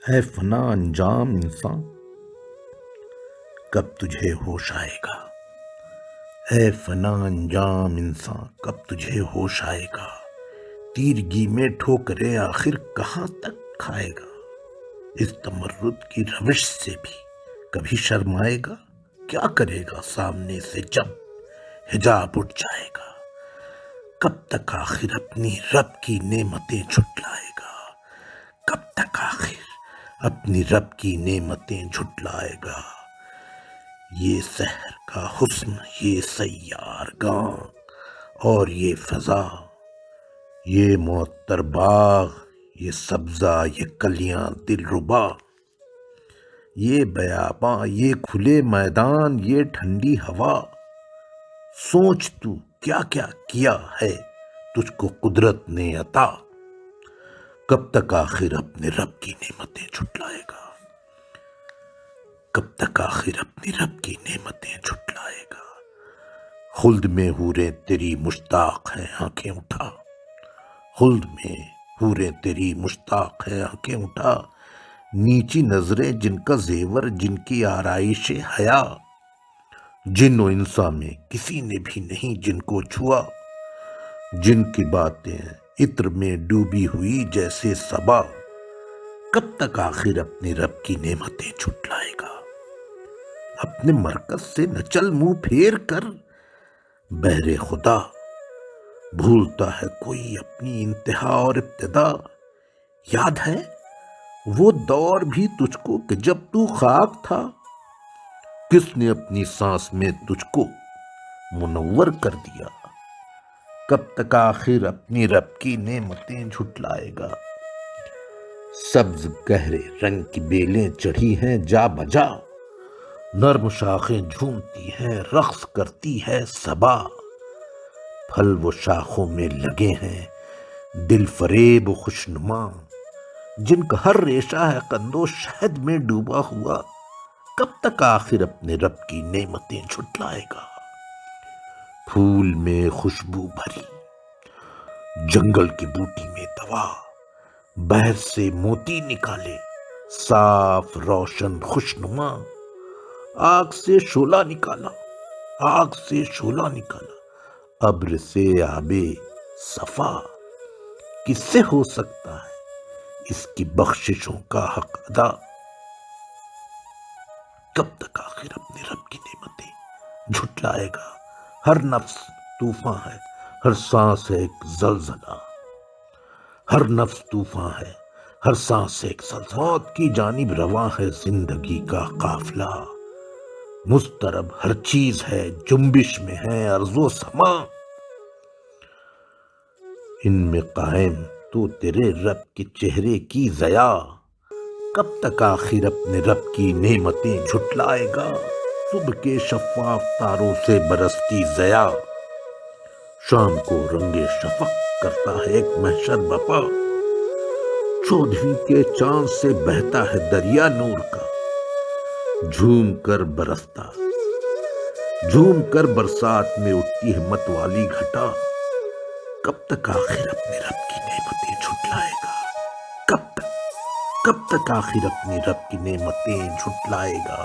ہے فنا انجام انسان، کب تجھے ہوش آئے گا؟ ہے فنا انجام انسان، کب تجھے ہوش آئے گا؟ تیرگی میں ٹھوکرے آخر کہاں تک کھائے گا؟ اس تمرد کی روش سے بھی کبھی شرمائے گا؟ کیا کرے گا سامنے سے جب حجاب اٹھ جائے گا؟ کب تک آخر اپنی رب کی نعمتیں جھٹلائے گا؟ کب تک آخر اپنی رب کی نعمتیں جھٹلائے گا؟ یہ سحر کا حسن، یہ سیار گاں اور یہ فضا، یہ معطر باغ، یہ سبزہ، یہ کلیاں دل ربا، یہ بیاباں، یہ کھلے میدان، یہ ٹھنڈی ہوا، سوچ تو کیا کیا کیا ہے تجھ کو قدرت نے عطا؟ کب تک آخر اپنے رب کی نعمتیں جھٹلائے گا؟ کب تک آخر اپنی رب کی نعمتیں جھٹلائے گا؟ خلد میں حوریں تیری مشتاق ہیں آنکھیں اٹھا، خلد میں حوریں تیری مشتاق ہیں آنکھیں اٹھا، نیچی نظریں جن کا زیور، جن کی آرائش حیا، جن و انسا میں کسی نے بھی نہیں جن کو چھوا، جن کی باتیں عطر میں ڈوبی ہوئی جیسے صبا، کب تک آخر اپنی رب کی نعمتیں جھٹلائے گا؟ اپنے مرکز سے نہ چل منہ پھیر کر بہر خدا، بھولتا ہے کوئی اپنی انتہا اور ابتدا؟ یاد ہے وہ دور بھی تجھ کو کہ جب تو خاک تھا، کس نے اپنی سانس میں تجھ کو منور کر دیا؟ کب تک آخر اپنی رب کی نعمتیں جھٹلائے گا؟ سبز گہرے رنگ کی بیلیں چڑھی ہیں جا بجا، نرم شاخیں جھومتی ہیں، رقص کرتی ہے صبا، پھل وہ شاخوں میں لگے ہیں دل فریب و خوشنما، جن کا ہر ریشہ ہے قند و شہد میں ڈوبا ہوا، کب تک آخر اپنے رب کی نعمتیں جھٹلائے گا؟ پھول میں خوشبو بھری، جنگل کی بوٹی میں دوا، بحر سے موتی نکالے صاف روشن خوشنما، آگ سے شعلہ نکالا، آگ سے شعلہ نکالا، ابر سے آبے صفا، کس سے ہو سکتا ہے اس کی بخششوں کا حق ادا؟ کب تک آخر اپنے رب کی نعمتیں جھٹلائے گا؟ ہر نفس طوفان ہے، ہر سانس ہے ایک زلزلہ، ہر نفس طوفان ہے، ہر سانس ایک زلزلہ، موت کی جانب رواں ہے زندگی کا قافلہ، مضطرب ہر چیز ہے، جنبش میں ہے ارض و سما، ان میں قائم تو تیرے رب کے چہرے کی ضیا، کب تک آخر اپنے رب کی نعمتیں جھٹلائے گا؟ صبح کے شفاف تاروں سے برستی ضیا، شام کو رنگ شفق کرتا ہے ایک محشر بپا، چودھویں کے چاند سے بہتا ہے دریا نور کا، جھوم کر برستا، جھوم کر برسات میں اٹھتی ہے مت والی گھٹا، کب تک آخر اپنے رب کی نعمتیں جھٹلائے گا؟ کب تک آخر اپنی رب کی نعمتیں جھٹلائے گا؟